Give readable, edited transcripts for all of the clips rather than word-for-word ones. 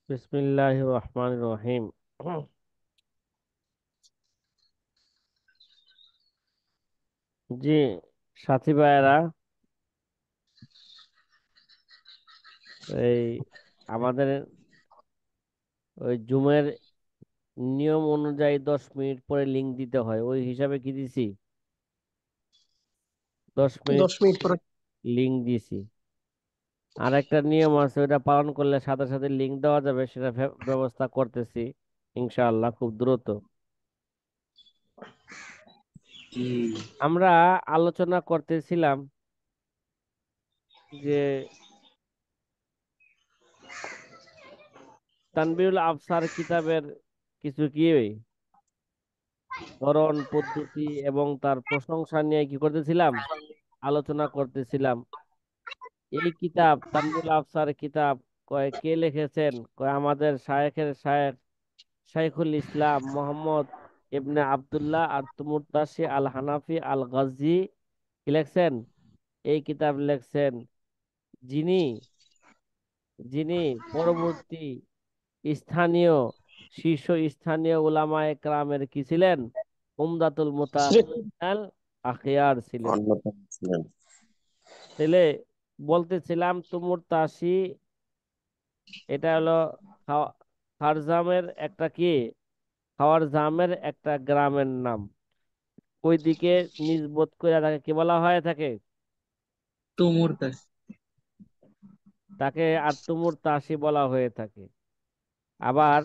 বিসমিল্লাহির রহমানির রহিম। জি, সাথী ভাইয়েরা, এই আমাদের ওই জুমের নিয়ম অনুযায়ী 10 মিনিট পরে লিংক দিতে হয়, ওই হিসাবে কি দিছি? 10 মিনিট 10 মিনিট পরে। লিংক দিছি। আর একটা নিয়ম আছে, ওটা পালন করলে সাথে সাথে লিংক দেওয়া যাবে, সেটা ব্যবস্থা করতেছি ইনশাআল্লাহ খুব দ্রুত। আমরা আলোচনা করতেছিলাম যে তানবীরুল আফসার কিতাবের কিছু কি ধরন পদ্ধতি এবং তার প্রশংসা নিয়ে কি করতেছিলাম, আলোচনা করতেছিলাম। এই কিতাব তানবীরুল আফসার কিতাব কে লিখেছেন? আমাদের শায়েখের শায়েখ শাইখুল ইসলাম মোহাম্মদ ইবনে আব্দুল্লাহ আর তুমুরতাসি আল হানাফি আল গাজী কি লিখছেন? এই কিতাব লিখছেন যিনি যিনি পরবর্তী স্থানীয় শীর্ষ স্থানীয় উলামায়ে কেরামের কি ছিলেন? উমদাতুল মুতাআল্লিমিনাল আখিয়ার ছিলেন। অন্যতম ছিলেন। তাহলে বলতেছিলাম তুমুর তাসি, এটা হলো খাওয়া- খারজামের একটা কি, খাওয়ার জামের একটা গ্রামের নাম। ওইদিকে নিসবত করে তাকে কি বলা হয় থাকে? তুমুরতাস। তাকে আর তুমুর তাসি বলা হয়ে থাকে। আবার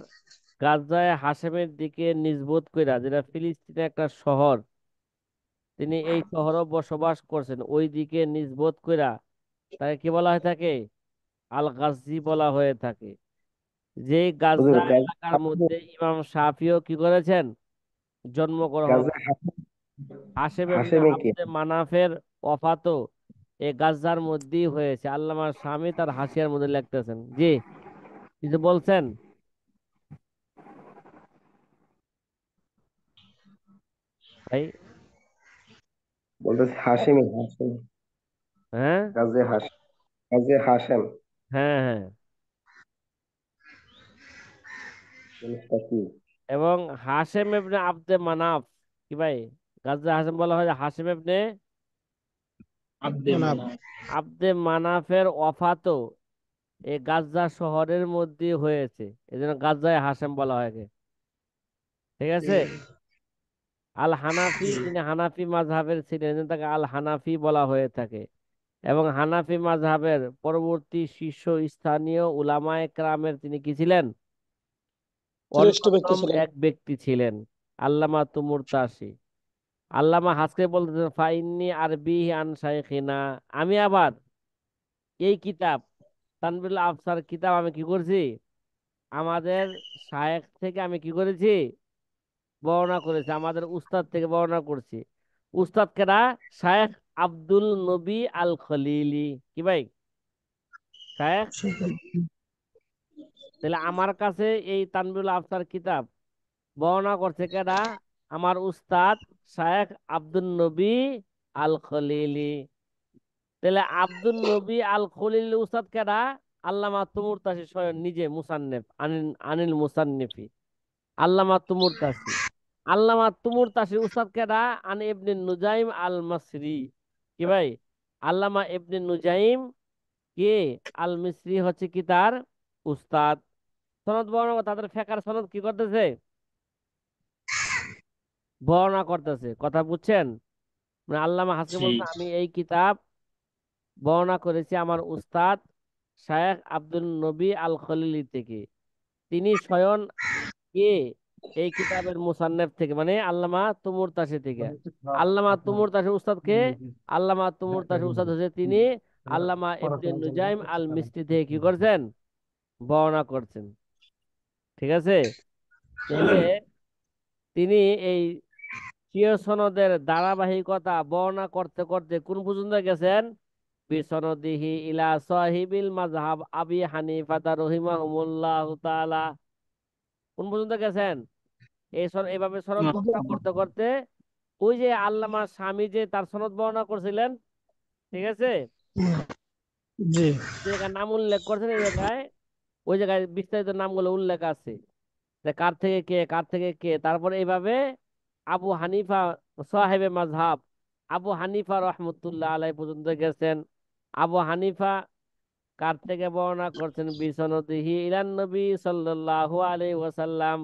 গাজায় হাশেমের দিকে নিসবত কইরা, যেটা ফিলিস্তিনের একটা শহর, তিনি এই শহরে বসবাস করছেন, ওই দিকে নিসবত কইরা তাকে কি বলা হয়ে থাকে? আল গাজী বলা হয়ে থাকে। যে হুজুর, গাজা এলাকার মধ্যে ইমাম শাফিও কি করেছেন? জন্মগ্রহণ গাজী করেছেন। হাশেম ইবনে হাশেমে কি? আব্দে মানাফের ওফাতও এই গাজ্জার মধ্যেই হয়েছে। আল্লামা স্বামী তার হাসিয়ার মধ্যে লিখতেছেন। জি, কিছু বলছেন ভাই? বলতেছে হাশেম। হ্যাঁ, গাজী হাশেম হ্যাঁ, হ্যাঁ। জিনিসটা কি? এবং হাশেম ইবনে আব্দে মানাফ কি ভাই? গাজ্জা হাশেম বলা হয় যে হাশেম ইবনে আব্দে না, মানাফ। আব্দে মানাফের ওফাতও এই গাজ্জা শহরের মধ্যে হয়েছে, এই জন্য গাজ্জায় হাশেম বলা হয়। ঠিক আছে। আল হানাফি, জি। তিনি হানাফি মাযহাবের ছিলেন, এজন্য তাকে আল হানাফি বলা হয়ে থাকে। এবং হানাফি মাযহাবের পরবর্তী শীর্ষ স্থানীয় উলামায়ে কেরামের তিনি কি ছিলেন? শ্রেষ্ঠ ব্যক্তি অন্যতম ছিলেন। এক ব্যক্তি ছিলেন, আল্লামা তুমুরতাসি। আল্লামা হাসকে বলতেছেন ফাইন্নি আরবিহি আন শাইখিনা, আমি আবার এই কিতাব তানবীরুল আফসার কিতাব আমি কি করছি? আমাদের শায়েখ থেকে আমি কি করেছি? বর্ণনা করেছি, আমাদের উস্তাদ থেকে বর্ণনা করছি। উস্তাদ কেডা? শায়েখ আব্দুল নবী আল খলিলি। কি ভাই? শায়েখ। তাহলে আমার কাছে এই তানবীরুল আফসার কিতাব বর্ণনা করছে কেডা? আমার উস্তাদ শায়েখ আব্দুল নবী আল খলিলি। তাহলে আব্দুল নবী আল খলিলি উস্তাদ কেডা? আল্লামা তুমুরতাসি স্বয়ং নিজে, মুসান্নেফ আনিল আনিল মুসান্নিফি, আল্লামা তুমুরতাসি। আল্লামা তুমুরতাসির উস্তাদ কেডা? আন ইবনে নুজাইম আল মাসরি। কি ভাই? আল্লামা ইবনে নুজাইম কে আল মিসরি হচ্ছে কি তার উস্তাদ। সনদ বর্ণনা, তাদের ফেকার সনদ কি করতেছে? বর্ণনা করতেছে। কথা বুঝছেন? মানে আল্লামা হাসকে জি। বলছে আমি এই কিতাব বর্ণনা করেছি আমার উস্তাদ শায়েখ আব্দুল নবী আল খলিলি থেকে। তিনি স্বয়ং কে? এই কিতাবের মুসান্নেফ থেকে, মানে আল্লামা তুমুরতাসি থেকে। আল্লামা তুমুরতাসি উস্তাদ কে? আল্লামা তুমুরতাসি উস্তাদ হচ্ছে তিনি আল্লামা ইবনে নুজাইম আল মিসরি থেকে কি করছেন? বর্ণনা করছেন। ঠিক আছে। তাহলে তিনি এই স্বীয় সনদের ধারাবাহিকতা বর্ণনা করতে করতে কোন পর্যন্ত গেছেন? বিসনদিহি ইলা সাহিবিল মাযহাব আবি হানিফা রাহিমাহুল্লাহু তাআলা। কোন পর্যন্ত গেছেন? এইভাবে সনদ বর্ণনা করতে করতে ওই যে আল্লামা স্বামী যে তার সনদ বর্ণনা করছিলেন, ঠিক আছে, জি। যে জায়গায় নাম উল্লেখ করছেন এই জায়গায় ওই জায়গায় বিস্তারিত নামগুলো উল্লেখ আছে যে কার থেকে কে কার থেকে কে। তারপর এইভাবে আবু হানিফা সাহেবে মাযহাব আবু হানিফা রহমতুল্লাহ আলাই পর্যন্ত গেছেন। আবু হানিফা কার থেকে বর্ণনা করছেন? বিসনদিহি ইলান নবী সাল্লাল্লাহু আলাইহি ওয়াসাল্লাম,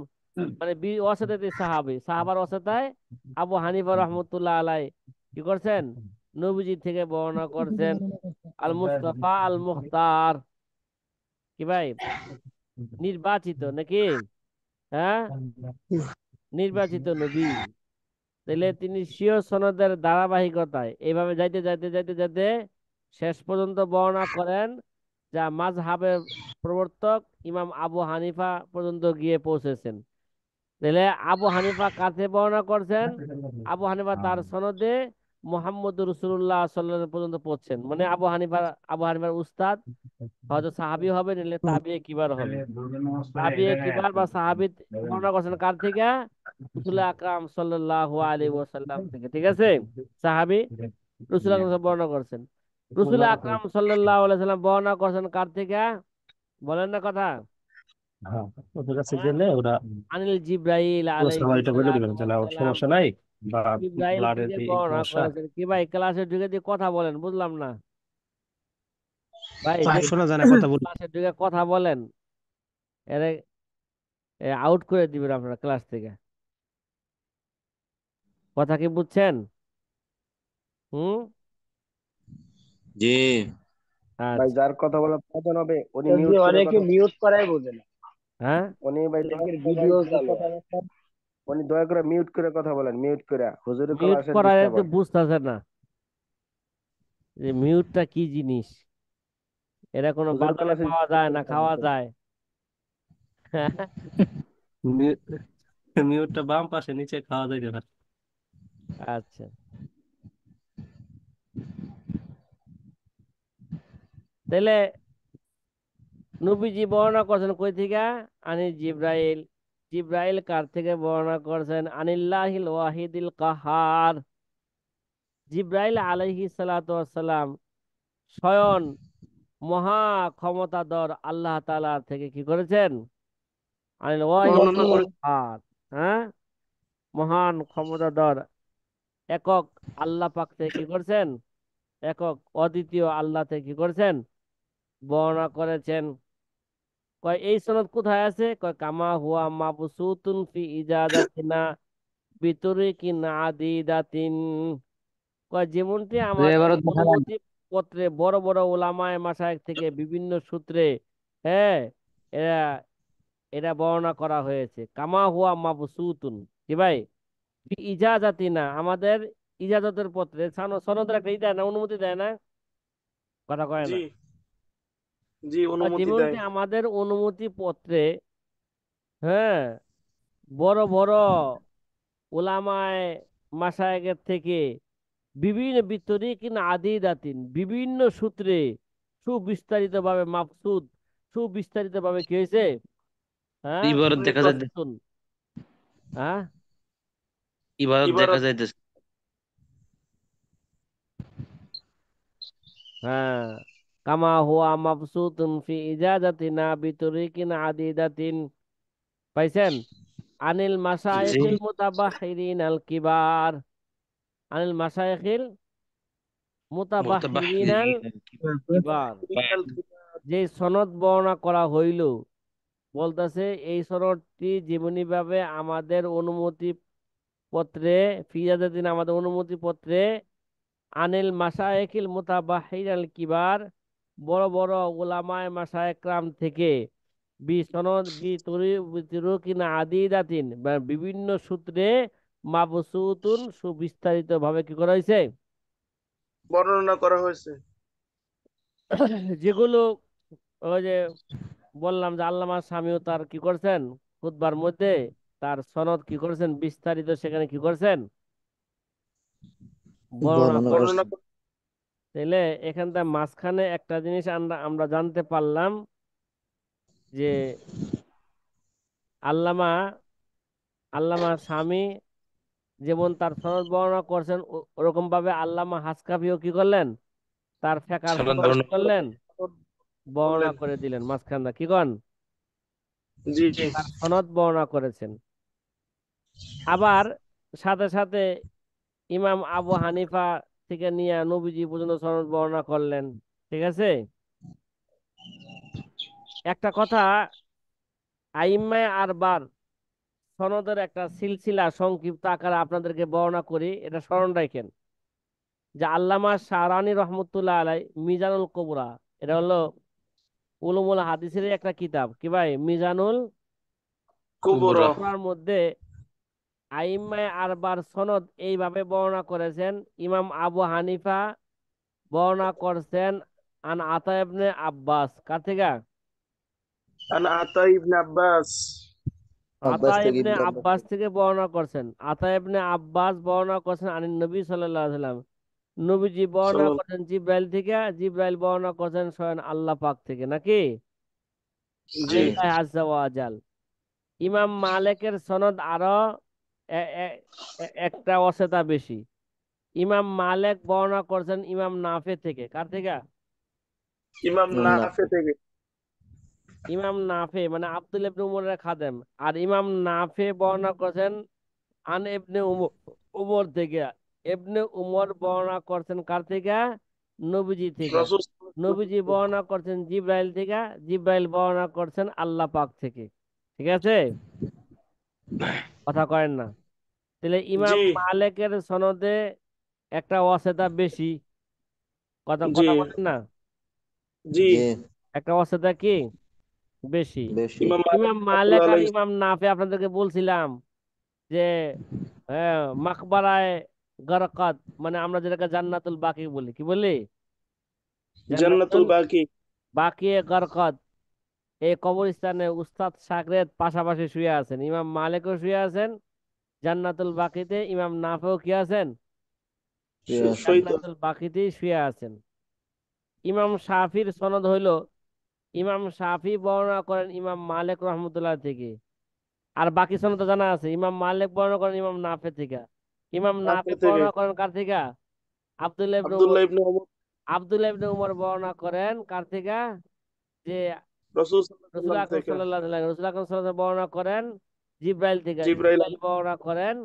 মানে ওয়াসাতাতি সাহাবী, সাহাবার ওয়াসাতায় আবু হানিফা রহমতুল্লাহ আলাই কি করছেন? নবীজি থেকে বর্ণনা করছেন। আল মুস্তাফা আল মুখতার, কি ভাই, নির্বাচিত নাকি? হ্যাঁ, নির্বাচিত নবী। তাহলে তিনি স্বীয় সনদের ধারাবাহিকতায় এইভাবে যাইতে যাইতে যাইতে যাইতে শেষ পর্যন্ত বর্ণনা করেন, যা মাযহাবের প্রবর্তক ইমাম আবু হানিফা পর্যন্ত গিয়ে পৌঁছেছেন। তাহলে আবু হানিফা কাছে বর্ণনা করছেন? আবু হানিফা তার সনদে মুহাম্মদ রসুল্লাহ সাল্লাল্লাহু পর্যন্ত পৌঁছছেন। মানে আবু হানিফার উস্তাদ হয়তো সাহাবী হবে, নিলে তাবিয়ে কিবার হবে। তাবিয়ে কিবার বা সাহাবী বর্ণনা করছেন কার থেকে? রাসূল আকরাম সাল্লাল্লাহু আলাইহি ওয়াসাল্লাম থেকে, ঠিক আছে? সাহাবী রাসূল আকরাম বর্ণনা করছেন। রাসূল আকরাম সাল্লাল্লাহু আলাইহি ওয়াসাল্লাম বর্ণনা করছেন কার থেকে? বলেন না কথা। হ্যাঁ, ওদের কাছে হ্যাঁ? গেলে ওরা আনিল জিব্রাইল পুরো আলাইহিস সময়টা বলে দিবেন, সালাতু তাহলে ওর ওয়াসসালাম, সমস্যা নাই। বা জিব্রাইল ব্লাডের থেকে এই বর্ণনা সমস্যা। করেছেন। কি ভাই, ক্লাসে ঢুকে দিয়ে কথা বলেন, বুঝলাম না ভাই। যে শোনা যায় না, কথা বলি। ক্লাসে ঢুকে কথা বলেন, এর আউট করে দিবেন আপনারা ক্লাস থেকে। কথা কি বুঝছেন? হুম। জি। ভাই আচ্ছা। যার কথা বলার প্রয়োজন হবে উনি যদি মিউট করে অনেকে কথা মিউট করাই বোঝে না, হ্যাঁ, উনি ভাই অনেকের ভাই ভিডিও যে চালু কথা আছে। বলছেন, উনি দয়া করে মিউট করে কথা বলেন, মিউট করে হুজুরের মিউট ক্লাসে করা ডিস্টার্ব তো হয়। বুঝতেছে না যে মিউটটা কি জিনিস। এটা কোনো হুজুরের বাজারে ক্লাসে পাওয়া যায় না, খাওয়া যায়? মিউটটা বাম পাশে নিচে খাওয়া যায় না। আচ্ছা, তাহলে নবীজি বর্ণনা করছেন কই থেকে? আনি জিব্রাইল। জিব্রাইল কার থেকে বর্ণনা করছেন? আনিল্লাহিল ওয়াহিদিল কাহার। জিব্রাইল আলাইহিস সালাতু ওয়াসসালাম স্বয়ং মহা ক্ষমতাধর আল্লাহ তাআলা থেকে কি করেছেন? আনিল ওয়াহিদিল বর্ণনা করে কাহার। হ্যাঁ, মহান ক্ষমতাধর একক আল্লাহ পাক থেকে কি করছেন? একক অদ্বিতীয় আল্লাহ থেকে কি করেছেন? বর্ণনা করেছেন। কয় এই সনদ কোথায় আছে? কয় কামা হুয়া মাবসুতুন ফি ইজাজাতিনা বিতরিকিন আদিদাতিন। কয় যেমনটি আমাদের এবারও দেখা যায় অনুমতি পত্রে বড় বড় ওলামায়ে মাশায়েখ থেকে বিভিন্ন সূত্রে, হ্যাঁ, এরা এটা বর্ণনা করা হয়েছে। কামা হুয়া মাবসুতুন, কি ভাই, ফি ইজাজাতিনা আমাদের ইজাজতের পত্রে। সনদের একটা ই দেয় না, অনুমতি দেয় না, কথা কয় জি না। জি অনুমতি দেয়। যেমনটি আমাদের অনুমতি পত্রে, হ্যাঁ, বড় বড় ওলামায়ে মাশায়েখের থেকে বিভিন্ন বিতরিকিন আদিদাতিন বিভিন্ন সূত্রে সুবিস্তারিত ভাবে মাকসুদ, সুবিস্তারিত ভাবে কি হয়েছে? হ্যাঁ, ইবারত দেখা যায়, প্রদর্শন। হ্যাঁ, ইবারত দেখা ইবারত যাইতেছে। হ্যাঁ, কামা হুয়া মাবসুতুন ফি ইজাজাতিনা বিতরিকিন আদিদাতিন। পাইছেন? আনিল জি। মাশায়েখিল মুতাবাহিরিন আল কিবার। আনিল মাশায়েখিল মুতাবাহিরিন আল মুতাবাহহিরিন কিবার। যে সনদ বর্ণনা করা হইল, বলতেছে এই সনদটি যেমনি ভাবে আমাদের অনুমতি পত্রে, ফিরাদের দিন আমাদের অনুমতি পত্রে, আনিল মাশায়েখিল মুতাবাহির আল কিবার, বড় বড় উলামায়ে মাশায়েখ کرام থেকে সনদ বিতুরুকিন আদিদাতিন বা বিভিন্ন সূত্রে মাবসুতুন সুবিস্তারিত ভাবে কি করা হয়েছে? বর্ণনা করা হয়েছে। যেগুলো ওই যে বললাম যে আল্লামা শামিও তার কি করছেন খুতবার মধ্যে তার সনদ কি করেছেন বিস্তারিত, সেখানে কি করছেন? বর্ণনা বর্ণনা করছেন। বর্ণনা করছি। তাইলে এখানটা মাঝখানে একটা জিনিস আমরা আমরা জানতে পারলাম যে আল্লামা আল্লামা শামি যেমন তার সনদ বর্ণনা করছেন, ওরকম ভাবে আল্লামা হাসকাফিও কি করলেন? তার ফেকার সনদ সনদ কি বর্ণনা করলেন? বর্ণনা করলেন। করে দিলেন মাঝখানটা, কি কন? জি তার সনদ বর্ণনা করেছেন। আবার সাথে সাথে ইমাম আবু হানিফা থেকে নিয়ে নবীজি পর্যন্ত সনদ বর্ণনা করলেন। ঠিক আছে। একটা কথা, আইম্মায়ে আরবার সনদের একটা সিলসিলা সংক্ষিপ্ত আকারে আপনাদেরকে বর্ণনা করি, এটা স্মরণ রাখেন। যে আল্লামা শাহরানি রহমতুল্লাহ আলাই মিজানুল কুবরা, এটা হলো উলুমুল হাদিসের একটা কিতাব, কি ভাই, মিজানুল কুবরা। কুবরার মধ্যে আইম্মায়ে আরবার সনদ এইভাবে বর্ণনা করেছেন। ইমাম আবু হানিফা বর্ণনা করছেন আন আতা ইবনে আব্বাস, কার থেকে? আন আতা ইবনে আব্বাস। আতা আব্বাস থেকে ইবনে ইবনে আব্বাস আব্বাস থেকে। থেকে বর্ণনা করছেন। আতা ইবনে আব্বাস বর্ণনা করছেন আনিন নবী সাল্লাল্লাহু আলাইহি ওয়াসাল্লাম, নবীজি বর্ণনা সাল্লাল্লাহু করছেন জিব্রাইল থেকে, জিব্রাইল বর্ণনা করছেন স্বয়ং আল্লাহ পাক থেকে, নাকি? জি আনিল্লাহি আযজা ওয়া আজাল। ইমাম মালিকের সনদ আরো এ- এ- একটা অসেতা বেশি। ইমাম মালিক বর্ণনা করছেন ইমাম নাফে থেকে, কার থেকে? ইমাম না, নাফে থেকে। ইমাম নাফে মানে আব্দুল ইবনে উমরের খাদেম। আর ইমাম নাফে বর্ণনা করছেন আন ইবনে উমর থেকে। ইবনে উমর বর্ণনা করছেন কার থেকে? নবীজি থেকে। রাসূল নবীজি বর্ণনা করছেন জিব্রাইল থেকে, জিব্রাইল বর্ণনা করছেন আল্লাহ পাক থেকে। ঠিক আছে, কথা কয়েন না? তাহলে ইমাম জি মালিকের সনদে একটা অসেতা বেশি, কথা জি কথা বলেন না? জি জি একটা অসেতা কি বেশি। বেশি। ইমাম মালিক ইমাম মালিক রাহমাতুল্লাহ আর আলাইহি। ইমাম নাফে আপনাদেরকে বলছিলাম যে মাকবারায় গরকাত, মানে আমরা যেটাকে জান্নাতুল বাকি বলি, কি বলি? জান্নাতুল জান্নাতুল বাকি। বাকি গরকাত, এই কবরস্থানে উস্তাদ সাকরেদ পাশাপাশি শুয়ে আছেন, ইমাম মালিকও শুয়ে আছেন জান্নাতুল বাকিতে, ইমাম নাফেও কি আছেন? শহীদ। জান্নাতুল বাকিতেই শুয়ে আছেন। ইমাম শাফির সনদ হইল, ইমাম শাফি বর্ণনা করেন ইমাম মালিক রহমতুল্লাহ থেকে। আর বাকি সনদ তো জানা আছে, ইমাম মালিক বর্ণনা করেন ইমাম নাফে থেকে। ইমাম নাফে নাফে থেকে। বর্ণনা করেন কার থেকে? আব্দুল্লাহ ইবনে উমর। আব্দুল্লাহ ইবনে ওমর। আব্দুল্লাহ ইবনে উমর বর্ণনা করেন কার থেকে? যে রাসূল সাল্লাল্লাহু আলাইহি রাসূল ওয়াসাল্লাম আকরাম থেকে। সাল্লাল্লাহু আলাইহি ওয়াসাল্লাম, রাসূল আকরাম সাল্লাল্লাহু আলাইহি ওয়াসাল্লাম বর্ণনা করেন জিব্রাইল থেকে, জিবরাইল জিব্রাইল বর্ণনা করেন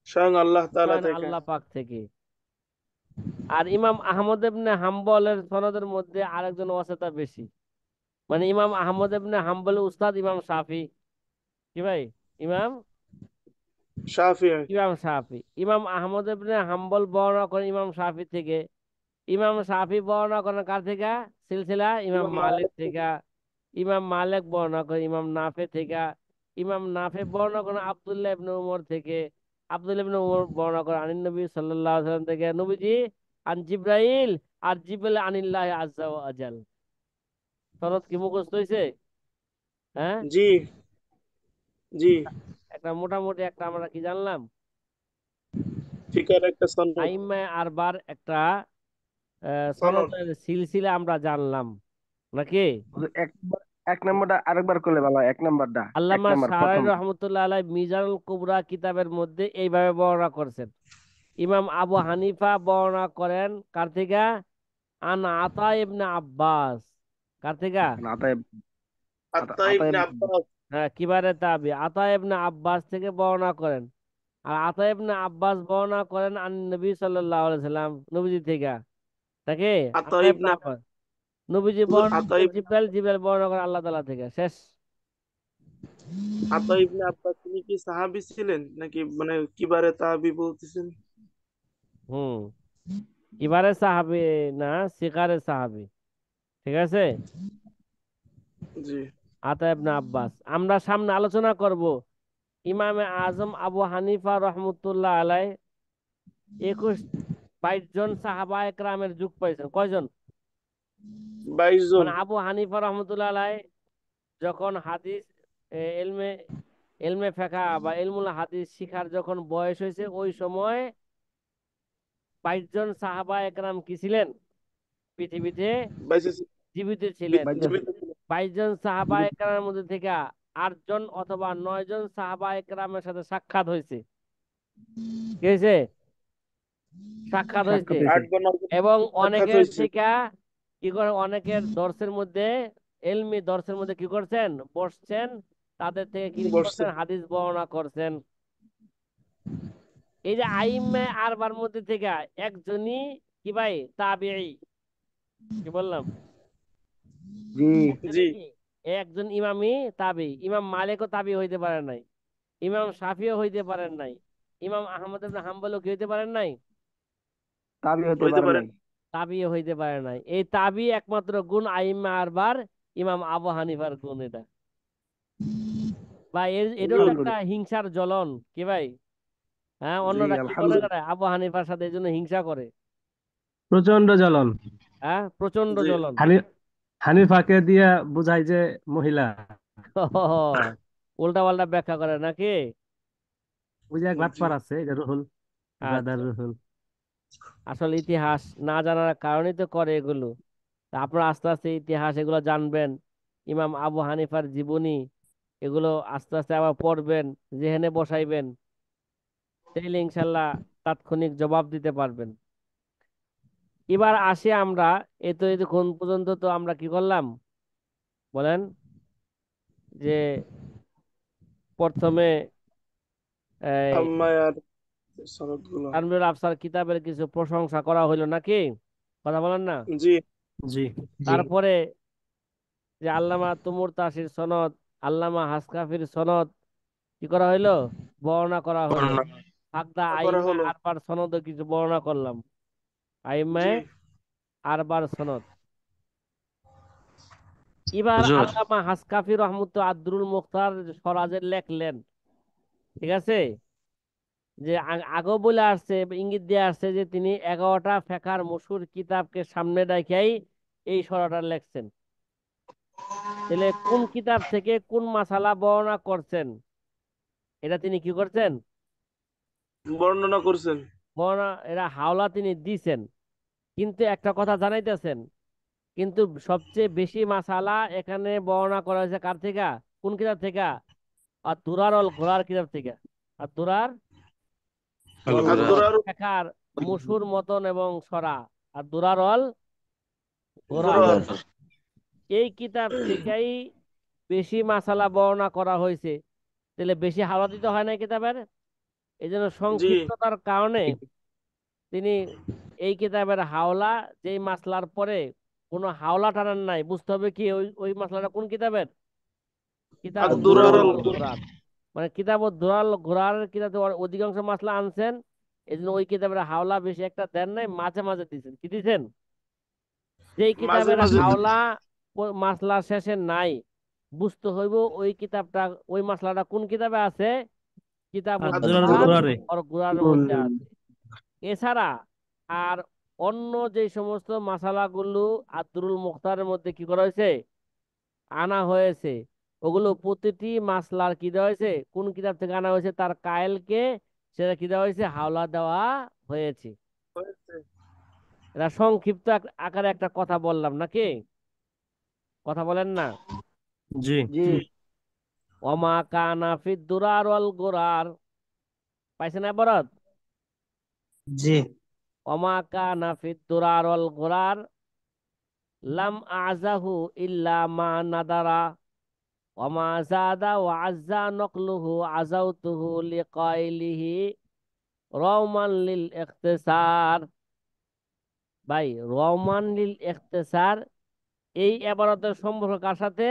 স্বয়ং আল্লাহ তাআলা স্বয়ং থেকে। আল্লাহ পাক থেকে। আর ইমাম আহমদ ইবনে হাম্বলের সনদের মধ্যে আরেকজন ওয়াসিতা বেশি, মানে ইমাম আহমদ ইবনে হাম্বলের উস্তাদ ইমাম শাফি, কি ভাই? ইমাম শাফিঈ। ইমাম শাফি, ইমাম আহমদ ইবনে হাম্বল বর্ণনা করেন ইমাম শাফি থেকে। ইমাম শাফি বর্ণনা করেন কার থেকে? সিলসিলা ইমাম ইমাম মালিক মালিক থেকে। থেকে। ইমাম মালিক বর্ণনা করেন ইমাম নাফে থেকে। ইমাম নাফে বর্ণনা করেন আব্দুল্লাহ ইবনে উমর থেকে। আব্দুল্লাহ ইবনে উমর বর্ণনা করেন আনিন নবী সাল্লাল্লাহু আলাইহি ওয়াসাল্লাম থেকে, নবীজি আন জিব্রাইল, আর জিব্রাইল আনিল্লাহি আযজা ওয়া আজাল। সনদ কি মুখস্থ হইছে? হ্যাঁ, জি জি। একটা মোটামুটি একটা আমরা কি জানলাম, ফিকার একটা সনদ। আইম্মায়ে আরবার একটা সনদ। সনদের সিলসিলা আমরা জানলাম, নাকি? হুজুর, এক নম্বরটা আরেকবার করলে ভালো হয়। এক নম্বরটা, এক আল্লামা নম্বর শাহরানি প্রথম। রহমতুল্লাহ আলাই মিজানুল কুবরা কিতাবের মধ্যে এইভাবে বর্ণনা করছেন। ইমাম আবু হানিফা বর্ণনা করেন কার থেকে? আন আতা ইবনে আব্বাস, কার থেকে? আতায় আতা আতায় ইবনে আব্বাস। হ্যাঁ, কিবারে তাবি আতা ইবনে আব্বাস থেকে বর্ণনা করেন। আর আতা ইবনে আব্বাস বর্ণনা করেন আন নবী সাল্লাল্লাহু আলাইহি সাল্লাম, নবীজি থেকে, নাকি? আতা আতা ইবনে ইবনে। আব্বাস, নবীজি হুজুর বর্ণনা আতা করেন ইবনে। জিব্রাইল, জিব্রাইল বর্ণনা করেন আল্লাহ তাআলা থেকে, শেষ। আতা ইবনে আব্বাস তিনি কি সাহাবী ছিলেন নাকি মানে কিবারে তাহাবী বলতেছেন? হুম, কিবারে সাহাবী না, সিগারে সাহাবী। ঠিক আছে। জি আতা ইবনে আব্বাস আমরা সামনে আলোচনা করব। ইমামে আজম আবু হানিফা রহমতুল্লাহ আলাই 22 জন সাহাবা একরামের যুগ পাইছেন, কয়জন? 22 জন। মানে আবু হানিফা রহমতুল্লাহ আলাই যখন হাদিস এলমে এলমে ফেকা বা এলমুল হাদিস শিখার যখন বয়স হয়েছে, ওই সময় 22 জন সাহাবা একরাম কি ছিলেন? পৃথিবীতে 22 জীবিত ছিলেন। জীবিত ছিলেন। 22 জন সাহাবা একরামের মধ্যে থেকে 8 জন অথবা 9 জন সাহাবা একরামের সাথে সাক্ষাৎ হয়েছে। কি হয়েছে? সাক্ষাৎ হয়েছে। সাক্ষাৎ হয়েছে। 8 বা 9 জন এবং সাক্ষাৎ অনেকের হয়েছে। থেকে কি করে, অনেকের দর্শের মধ্যে এলমি দর্শের মধ্যে কি করছেন, বসছেন, তাদের থেকে কি বসছেন। করছেন, হাদিস বর্ণনা করছেন। এই যে আইম্মে আরবার মধ্যে থেকে একজনই কি ভাই তাবিঈ, কি বললাম, জি জি একজনই কি, একজন ইমামই তাবিঈ। ইমাম মালিকও তাবিঈ হইতে পারেন নাই, ইমাম শাফিও হইতে পারেন নাই, ইমাম আহমদ ইবনে হাম্বলও কি হইতে পারেন নাই, তাবি হতে হইতে পারেন পারেন। নাই। তাবিঈ হইতে পারে নাই। এই তাবিঈ একমাত্র গুণ আইম্মে আরবার ইমাম আবু হানিফার গুণ এটা ভাই। এটাও তো একটা আলহামদুলিল্লাহ। হিংসার জ্বলন কি ভাই। হ্যাঁ, জি অন্যরা কি মনে আলহামদুলিল্লাহ। করে আবু হানিফার সাথে এই জন্য হিংসা করে। প্রচন্ড জ্বলন। হ্যাঁ, প্রচন্ড জি জ্বলন। হানি হানিফাকে দিয়া বুঝাই যে মহিলা। উল্টা পাল্টা ব্যাখ্যা করে নাকি। ওই যে এক জি বাটপার আছে, এটা রুহুল, ব্রাদার আচ্ছা, রুহুল। আসলে ইতিহাস না জানার কারণেই তো করে এগুলো। তা আপনারা আস্তে আস্তে ইতিহাস এগুলো জানবেন, ইমাম আবু হানিফার জীবনী এগুলো আস্তে আস্তে আবার পড়বেন, যেখানে বসাইবেন, তাইলে ইনশাল্লাহ তাৎক্ষণিক জবাব দিতে পারবেন। এবার আসি আমরা, এতক্ষণ পর্যন্ত তো আমরা কি করলাম বলেন, যে প্রথমে এই আম্মায়ার সনদ গুলো। তানভীরুল আফসার কিতাবের কিছু প্রশংসা করা হইলো নাকি, কথা বলেন না। জি জি। জি তারপরে যে আল্লামা তুমুর তাসির সনদ, আল্লামা হাসকাফির সনদ কি করা হইলো, বর্ণনা করা হলো। বর্ণনা হাকদা করা আইম্মা হলো। আরবার সনদও কিছু বর্ণনা করলাম, জি আইম্মায়ে আরবার সনদ। এবার হুজুর আল্লামা হাসকাফি রহমত আদ্দুরুল মুখতার সরাজে লেখলেন, ঠিক আছে, যে আগেও বলে আসছে, ইঙ্গিত দিয়ে আসছে যে তিনি 11টা ফেকার মশহুর কিতাবকে সামনে রাখাই এই সরাটা লেখছেন। তাহলে কোন কিতাব থেকে কোন মাসালা বর্ণনা করছেন, এটা তিনি কি করছেন, বর্ণনা করছেন। বর্ণনা, এরা হাওলা তিনি দিছেন। কিন্তু একটা কথা জানাইতেছেন, কিন্তু সবচেয়ে বেশি মাসালা এখানে বর্ণনা করা হয়েছে কার থেকে, কোন কিতাব থেকে, আর দুরারল ঘোড়ার কিতাব থেকে। আর দুরার আল আর গুরা দুরার ফেকার মসুর মতন এবং সরা, আর দুরারল ঘোড়ার, ঘোরার। গুরার এই কিতাব থেকেই বেশি মাসালা বর্ণনা করা হয়েছে। তাহলে বেশি হাওয়া দিতে হয় না এই কিতাবের, এই জন্য জি সংক্ষিপ্ততার কারণে তিনি এই কিতাবের হাওলা, যেই মাসলার পরে কোনো হাওলা টানার নাই, বুঝতে হবে কি ওই ওই মাসলাটা কোন কিতাবের, কিতাব আর দুরার দুরাল আল ঘোরার। মানে কিতাব দুরাল ঘোরার কিতাব অধিকাংশ মাসলা আনছেন, এই জন্য ওই কিতাবের হাওলা বেশি একটা দেন নাই, মাঝে মাঝে দিছেন। কি দিছেন, যেই মাঝে কিতাবের মাঝে হাওলা মাসলা শেষে নাই, বুঝতে হইব ওই কিতাবটা, ওই মাসলাটা কোন কিতাবে আছে, কিতাব আর আর দুরার দুরার ঘোড়ারে। আর গুরার মধ্যে আছে। এছাড়া আর অন্য যে সমস্ত মাসালাগুলো আব্দুল মুখতারের মধ্যে কি করা হয়েছে, আনা হয়েছে, ওগুলো প্রতিটি মাসলার কি দেওয়া হয়েছে, কোন কিতাব থেকে আনা হয়েছে তার কায়েলকে সেটা কি দেওয়া হয়েছে, হাওলা দেওয়া হয়েছে। হয়েছে। এটা সংক্ষিপ্ত আকারে একটা কথা বললাম নাকি, কথা বলেন না। জি। জি ওমা কানা ফিদ দুরার ওয়াল গোরার, পাইছে না বরত, জি ওমা কানা ফিদ দুরার ওয়াল গোরার লাম আজাহু ইল্লা মা নাদারা ওমা জাদা ওয়া আজ্জা নকলুহু আজাউতুহু লিকাইলিহি রওমান লিল ইখতিসার। ভাই, রওমান লিল ইখতিসার এই ইবারতের সম্পর্ক কার সাথে,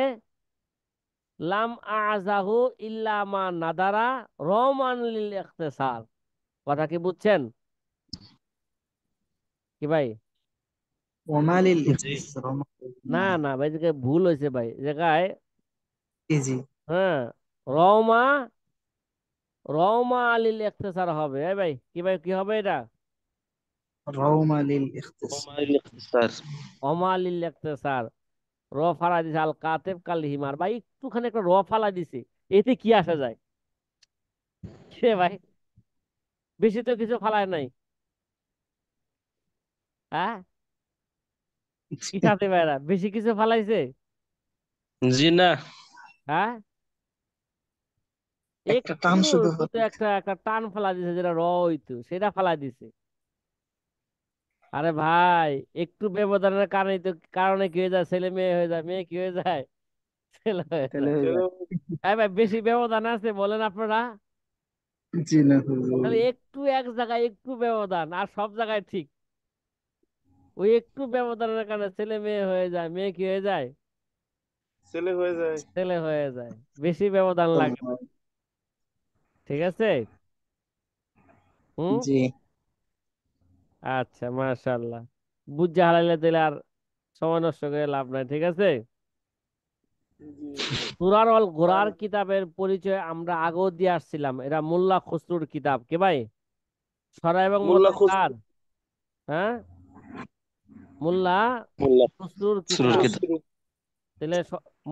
লাম আজাহু ইল্লা মা নাদারা রওমান লিল ইখতিসার। কথা কি বুঝছেন কি ভাই। ওমালিল জি ইখতিসার। না না ভাই, জায়গায় ভুল হয়েছে ভাই, জায়গায় জি জি হ্যাঁ, রওমা, রওমা লিল ইখতিসার হবে। এই ভাই কি ভাই, কি হবে এটা, রওমালিল ইখতিসার। ওমাইল ইখতিসার অমা লিল ইখতিসার। র ফালা দিছে আল কাতেব কাল হিমার, ভাই একটুখানি একটা র ফালা দিছে, এতে কি আসা যায় সে ভাই, বেশি তো কিছু ফালায় নাই। হ্যাঁ, কি সাথে ভাইরা বেশি কিছু ফালাইছে। জি না হ্যাঁ, একটা একটু, টান শুধু শুধু একটা একটা টান ফালা দিছে, যেটা র হইতো সেটা ফালা দিছে। আরে ভাই, একটু ব্যবধানের কারণে কি হয়ে যায়, ছেলে মেয়ে হয়ে যায়, মেয়ে কি হয়ে যায়, ছেলে হয়ে ছেলে যায়। হয়ে ছেলে যায়। এই ভাই, বেশি ব্যবধান আছে বলেন আপনারা? জি না হুজুর। তাহলে একটু এক জায়গায় একটু ব্যবধান আর সব জায়গায় ঠিক। ওই একটু ব্যবধানের কারণে ছেলে মেয়ে হয়ে যায়, মেয়ে কি হয়ে যায়, ছেলে হয়ে যায়। ছেলে হয়ে যায়। বেশি ব্যবধান লাগে না। ঠিক আছে। হুম। জি আচ্ছা, মাশাআল্লাহ। বুঝে হারাইলে দিলে আর সময় নষ্ট করে লাভ নাই। ঠিক আছে। জি। সূরা আল ঘোরার আর কিতাবের পরিচয় আমরা আগেও দিয়ে আসছিলাম। এরা মোল্লা খসরুর কিতাব। কে ভাই? সরা এবং মোল্লা মতে কার? খসরু। হ্যাঁ, মোল্লা মোল্লা খসরুর সুরুর কিতাব। কিতাব। খসরু। তাহলে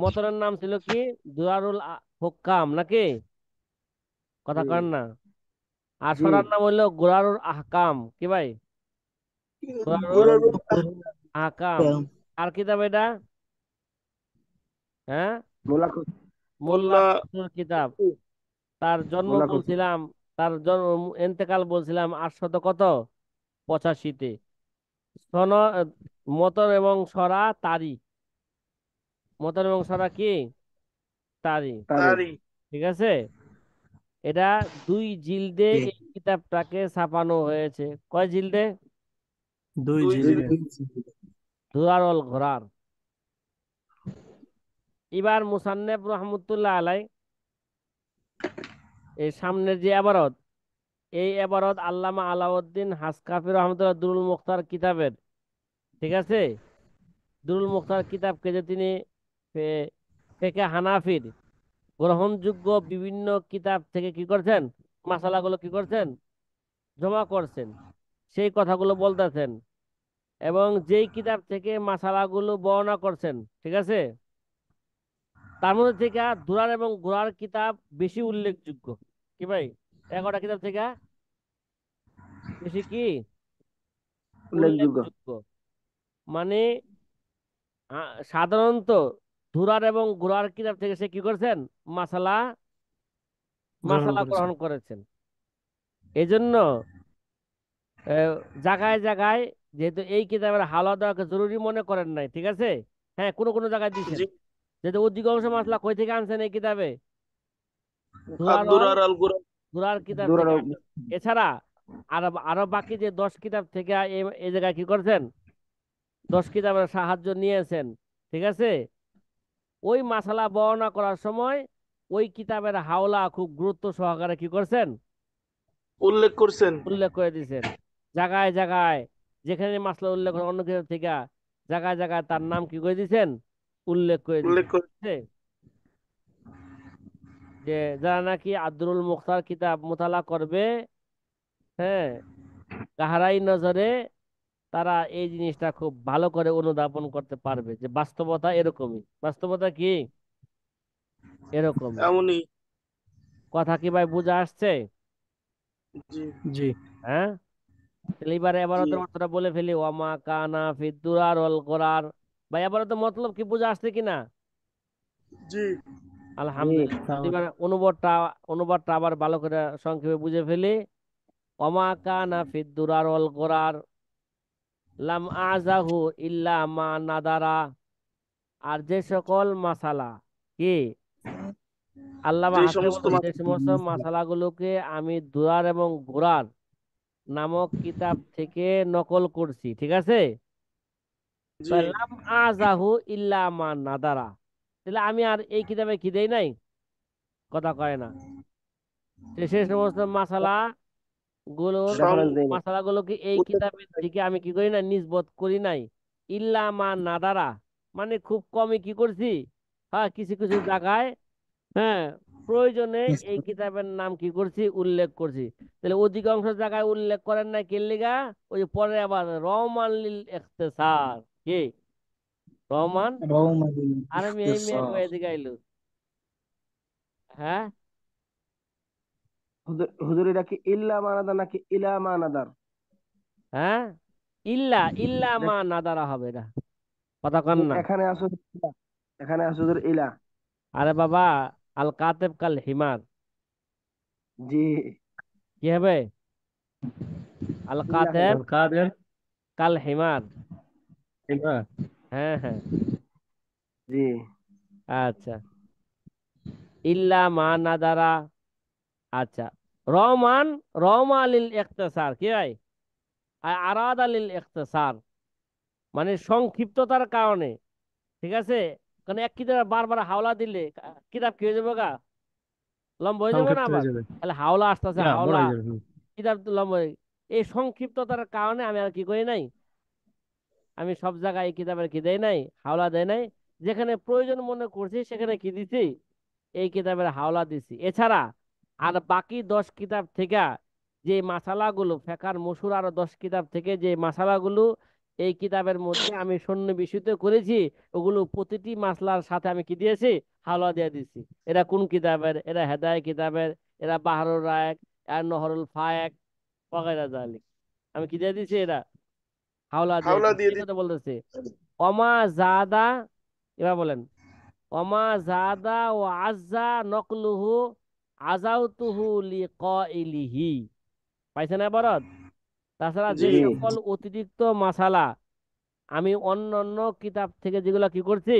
মতরের নাম ছিল কি? দুরারুল হুক্কাম নাকি? কথা জি কন না। আর জি। সরার নাম হইলো গোরারুল আহকাম। কি ভাই? গোরারুল গোরারুল আহকাম। আর কিতাব এটা? হ্যাঁ, মোল্লা খসরু। মোল্লা মোল্লা খসরুর কিতাব। তার জন্ম মোল্লা খসরু। বলছিলাম, তার জন্ম এন্তেকাল বলছিলাম 800 কত 85-তে। সন মতন এবং সরা তারি। মতন এবং সরা কি? তারি। তারই। তারই। ঠিক আছে। এটা 2 জিলদে জি। এই কিতাবটাকে ছাপানো হয়েছে। কয় জিলদে? 2 দুই দুই জিল। জিলদে। দুরারুল ঘোরার। এবার মুসান্নেফ রহমতুল্লাহ আলাই এই সামনের যে এবারত, এই এবারত আল্লামা আলাউদ্দিন হাসকাফি রহমতুল্লাহ দুরুল মুখতার কিতাবের, ঠিক আছে, দুরুল মুখতার কিতাবকে যে তিনি ফেকে হানাফির গ্রহণযোগ্য বিভিন্ন কিতাব থেকে কি করছেন, মাসালাগুলো কি করছেন, জমা করছেন, সেই কথাগুলো বলতেছেন। এবং যেই কিতাব থেকে মাসালাগুলো বর্ণনা করছেন, ঠিক আছে, তার মধ্যে থেকে দুরার এবং গোরার কিতাব বেশি উল্লেখযোগ্য। কি ভাই? 11টা কিতাব থেকে বেশি কি উল্লেখযোগ্য। উল্লেখযোগ্য। মানে সাধারণত দুরার এবং গোরার কিতাব থেকে সে কি করছেন, মাসালা গ্রহণ মাসালা করেছেন। গ্রহণ করেছেন। এজন্য আহ, জায়গায় জায়গায়, যেহেতু এই কিতাবের হাওলা দেওয়াকে জরুরি মনে করেন নাই, ঠিক আছে, হ্যাঁ, কোন কোন জায়গায় দিছেন, জি। যেহেতু অধিকাংশ মাসলা কই থেকে আনছেন এই কিতাবে, দুরার আব্দুর আর আল গোরা। দুরার কিতাব থেকে দুরারও। আনছেন। এছাড়া আরো আরো বাকি যে 10 কিতাব থেকে এই জায়গায় কি করছেন, 10 কিতাবের সাহায্য নিয়েছেন। ঠিক আছে। ওই মাসালা বর্ণনা করার সময় ওই কিতাবের হাওলা খুব গুরুত্ব সহকারে কি করছেন, উল্লেখ করছেন। উল্লেখ করে দিয়েছেন। জায়গায় জায়গায় যেখানে মাসলা উল্লেখ করে অন্য কিতাব থেকে, জায়গায় জায়গায় তার নাম কি করে দিয়েছেন, উল্লেখ করে উল্লেখ দিয়েছেন। করে। ঠিক আছে? যে যারা নাকি আব্দুল মুখতার কিতাব মোতালা করবে, হ্যাঁ, কাহারাই নজরে, তারা এই জিনিসটা খুব ভালো করে অনুধাবন করতে পারবে যে বাস্তবতা এরকমই। বাস্তবতা কি এরকমই। এমনই। কথা কি ভাই বুঝা আসছে? জি। জি। হ্যাঁ। তাহলে এবারে জি। এবারতের অর্থটা বলে ফেলি, ওয়ামা কানা ফিদ্দুরার অল করার। ভাই এবারে তো মতলব কি বুঝা আসছে কিনা? জি। জি। আলহামদুলিল্লাহ। এবার অনুবাদটা আবার ভালো করে সংক্ষেপে বুঝে ফেলি। ওয়ামা কানা ফিদ্দুরার অল করার লাম আজাহু ইল্লা মা নাদারা। আর যে সকল মাসালা কি আল্লামা যে হাসান সমস্ত বলছেন, যে সমস্ত মাসালাগুলোকে আমি দুরার এবং গোরার নামক কিতাব থেকে নকল করছি, ঠিক আছে, জি। লাম আজাহু ইল্লা মা নাদারা। তাহলে আমি আর এই কিতাবে কি দেই নাই, কথা কয় না, সে সমস্ত মাসালা গুলোর সম রেফারেন্স দেয়নি। মাসালাগুলোকে এই উল্লেখ কিতাবের দিকে আমি কি করি না, নিসবত করি নাই। ইল্লা মা নাদারা, মানে খুব কমই কি করছি, হ্যাঁ, কিছু কিছু জায়গায়, হ্যাঁ, প্রয়োজনে এই কিতাবের নাম কি করছি, উল্লেখ করছি। তাহলে অধিকাংশ জায়গায় উল্লেখ করেন না কে লিগা? ওই যে পরে আবার রহমান লিল ইখতিসার। কি রহমান? روما আর আমি এই মেয়ে بالاختصار কয়ে দিকে আইলো। হ্যাঁ। হুজুর এটা কি ইল্লা মানাদার নাকি ইলা মানাদার? হ্যাঁ, ইল্লা ইল্লা মা নাদারা হবে এটা। কথা কন না। এখানে আসো ইলা। এখানে আসো হুজুর ইলা। আরে বাবা, আল কাতেব কাল হিমার। জি। কি হবে? আল ইল্লা কাতেব হবে। আল কাদের কাল হিমার। এবার হ্যাঁ হ্যাঁ, জি আচ্ছা। ইল্লা মা নাদারা। আচ্ছা, রহমান, রহমা লিল ইখতিসার কি হয়? আরাদা লিল ইখতিসার, মানে সংক্ষিপ্ততার কারণে, ঠিক আছে? কারণ এক কিতাব বারবার হাওলা দিলে কিতাব কি হয়ে যাবে গা, লম্বা হয়ে যাবে না সংক্ষিপ্ত আবার? হয়ে যাবে, তাহলে হাওলা আসতেছে, বড় হাওলা, হয়ে যাবে। কিতাব তো লম্বা এই সংক্ষিপ্ততার কারণে আমি আর কি করি নাই, আমি সব জায়গায় এই কিতাবের কি দেয় নাই, হাওলা দেয় নাই। যেখানে প্রয়োজন মনে করছি সেখানে কি দিছি, এই কিতাবের হাওলা দিছি। এছাড়া আর বাকি 10 কিতাব থেকে যে মাসালাগুলো, ফেকার মসুর আরো 10 কিতাব থেকে যে মাসালাগুলো এই কিতাবের মধ্যে আমি সন্নিবেশিত করেছি, ওগুলো প্রতিটি মাসলার সাথে আমি কি দিয়েছি, হাওলা দিয়ে দিছি। এরা কোন কিতাবের, এরা হেদায় কিতাবের, এরা বাহরুর রায়েক, আর নহরুল ফায়েক, ওয়াগেরা জালিক। আমি কি দিয়ে দিছি, এরা হাওলা দিয়ে হাওলা দিছি। দিয়ে এই কথা দিচ্ছি। বলতেছে অমা জাদা। এবার বলেন, অমা জাদা ও আজ্জা নকলুহু আজাউতুহু লিকাইলিহি। পাইছেন না বরদ? তাছাড়া যে জি জি সকল অতিরিক্ত মাসালা আমি অন্য অন্য কিতাব থেকে যেগুলা কি করছি,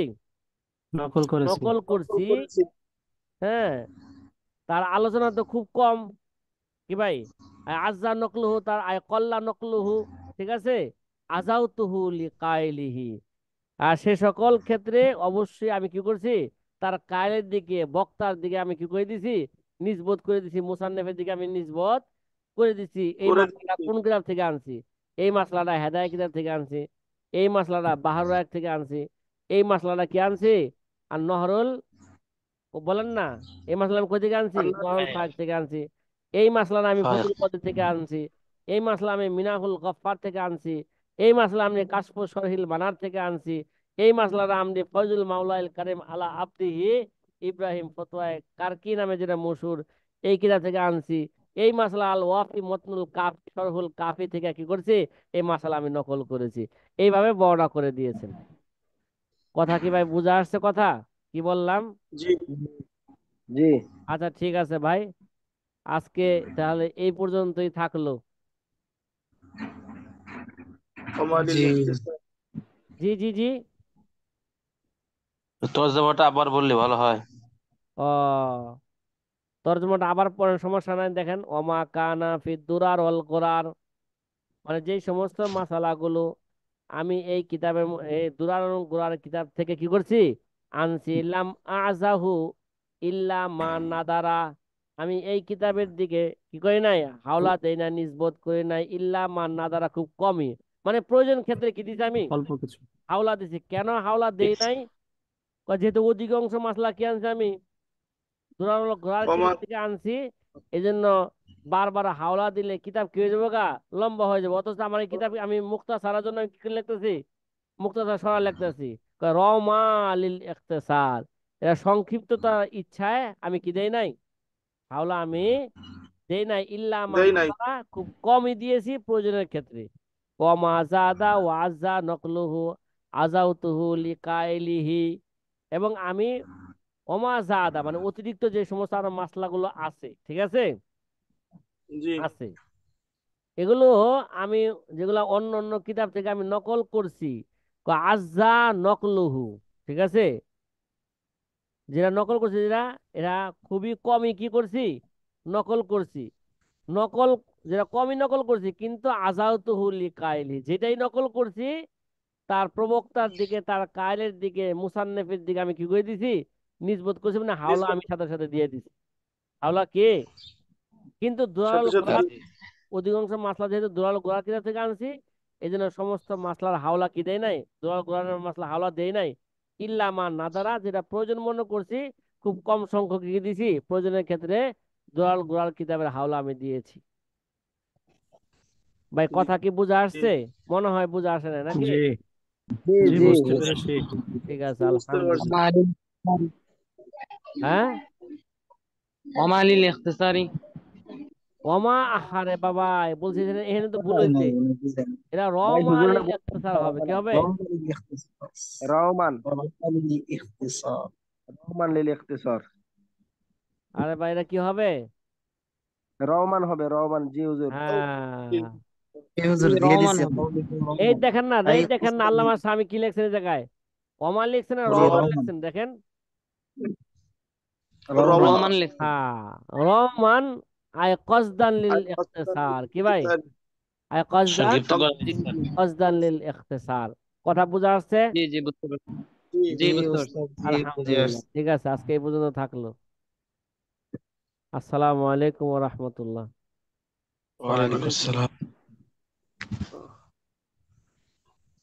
নকল করেছি। নকল করছি, হ্যাঁ, তার আলোচনা তো খুব কম, কি ভাই? আজ্জা নকলুহু, তার কল্লা নকলুহু, ঠিক আছে, আজাউতুহু লিকাইলিহি। আর সে সকল ক্ষেত্রে অবশ্যই আমি কি করছি, তার কায়েলের দিকে, বক্তার দিকে আমি কি করে দিছি, নিসবত করে দিছি, মুসান্নেফের দিকে আমি নিসবত করে দিছি। এই করে মাসলাটা দিচ্ছি। কোন কিতাব থেকে আনছি, এই মাসলাটা হেদায় কিতাব থেকে আনছি, এই মাসলাটা বাহার রায়েক থেকে আনছি, এই মাসলাটা কি আনছি, আর নহরুল, ও বলেন না, এই মাসলা আমি কোথা থেকে আনছি, আল্লাহ নহরুল ফায়েক থেকে আনছি। এই মাসলাটা আমি ফায়েক। ফতুল কদের থেকে আনছি। এই মাসলা আমি মিনাহুল গফফার থেকে আনছি। এই মাসলা আমি কাশফু শরহিল বানার থেকে আনছি। এই মাসলাটা আমি ফয়জুল মাওলাইল কারিম আলা আব্দিহি ইব্রাহিম ফতোয়ায়ে কারকি নামে যেটা মশহুর, এই কিতাব থেকে আনছি। এই মাসলা আল ওয়াফি মতনুল কাফি শরহুল কাফি থেকে কি করছি, এই মাসলা আমি নকল করেছি। এইভাবে বর্ণনা করে দিয়েছেন। কথা কি ভাই বুঝা আসছে কথা, কি বললাম? জি জি আচ্ছা ঠিক আছে ভাই, আজকে তাহলে এই পর্যন্তই থাকলো। আমালিল জি ইখতিসার। জি জি জি। তর্জমাটা আবার বললে ভালো হয়। ও, তর্জমাটা আবার পড়েন, সমস্যা নাই। দেখেন, ওমা কানা ফিদ দুরার অল গোরার, মানে যেই সমস্ত মাসালাগুলো আমি এই কিতাবের এই দুরার এবং গোরার কিতাব থেকে কি করছি, আনছি, লাম আজাহু ইল্লা মা নাদারা, আমি এই কিতাবের দিকে কি করি নাই, হাওলা দেই না, নিসবত করি নাই, ইল্লা মা নাদারা, খুব কমই, মানে প্রয়োজন ক্ষেত্রে কি দিছি আমি, অল্প কিছু। হাওলা দিছি। কেন হাওলা দেই নাই? যেহেতু অধিকাংশ মাসলা কি আনছি আমি, ঘোড়ার ওমা কিতাব থেকে আনছি, এই জন্য বারবার হাওলা দিলে কিতাব কি হয়ে যাবে গা, লম্বা হয়ে যাবে। অথচ আমার এই কিতাব আমি মুক্তাসারার জন্য আমি কি করে লিখতেছি, মুক্তাসার সরা লিখতেছি, রমা লিল ইখতিসার, এটা সংক্ষিপ্ততার ইচ্ছায় আমি কি দেই নাই, হাওলা আমি দেই নাই। ইল্লা দেই নাই। মান্নারা, খুব কমই দিয়েছি প্রয়োজনের ক্ষেত্রে। ওমা জাদা ওয়াজা নকলুহু আজাউতুহু লিকাইলিহি, এবং আমি ওমা জাদা মানে অতিরিক্ত যে সমস্ত আরো মাসলাগুলো আছে, ঠিক আছে, জি আছে, এগুলো আমি যেগুলো অন্য অন্য কিতাব থেকে আমি নকল করছি, আজ্জা নকলুহু, ঠিক আছে, যেটা নকল করছি, যেটা এরা খুবই কমই কি করছি, নকল করছি। নকল, যেটা কমই নকল করছি, কিন্তু আজাউতুহু লিকাইলি, যেটাই নকল করছি তার প্রবক্তার দিকে, তার কায়লের দিকে, মুসান্নেফের দিকে আমি কি করে দিছি, নিসবত করছি, মানে হাওলা নিসবত আমি সাথে সাথে দিয়ে দিছি। হাওলা কে? কিন্তু দুলাল সাথে সাথে গোড়ার, দিয়ে অধিকাংশ মাসলা যেহেতু দুলাল গোড়ার কিতাব থেকে আনছি, এই জন্য সমস্ত মাসলার হাওলা কি দেয় নাই, দুলাল গোড়ার মাসলা হাওলা দেয় নাই। ইল্লা মা নাদারা, যেটা প্রয়োজন মনে করছি, খুব কম সংখ্যক কি দিছি, প্রয়োজনের ক্ষেত্রে দুলাল গোড়ার কিতাবের হাওলা আমি দিয়েছি। ভাই কথা কি বুঝা জি আসছে? মনে হয় বুঝা আসে না নাকি? জি জি জি, জি বুঝতে পেরেছি। ঠিক আছে, বুঝতে পারছি। আলহামদুলিল্লাহ। আমালিল হ্যাঁ, আমালিল ইখতিসারি ওমা, আহারে বাবা, বলছি যে এখানে তো ভুল হয়েছে, এরা ভাই রমা হুজুর না লিল ইখতিসার হবে, কি হবে? রহমান, আমালিল ইখতিসার রহমান লিল ইখতিসার, আরে ভাই, এটা কি হবে? রহমান হবে রহমান, জি হুজুর। জি হ্যাঁ, এই হুজুর দিয়ে রহমান দিছি হবে এই দেখেন না, ভাই এই দেখেন না, আল্লামা স্বামী কি লিখছেন এই জায়গায়? কমা লিখছেন না রহমান রহমান লিখছেন? দেখেন। রহমান রহমান লিখছেন। হ্যাঁ, রহমান আয় কসদান লিল ইখতিসার। কি ভাই? আয় কসদান, সংক্ষিপ্ত করে দিচ্ছি স্যার। কসদান লিল ইখতিসার। কথা বোঝা আসছে? জি জি বুঝতে পারছি। জি জি বুঝতে পারছি। উস্তাদ জি বুঝে আলহামদুলিল্লাহ, আসছি। ঠিক আছে, আজকে এই পর্যন্ত থাকলো। আসসালামু আলাইকুম ওয়া রাহমাতুল্লাহ। ওয়ালাইকুম আসসালাম।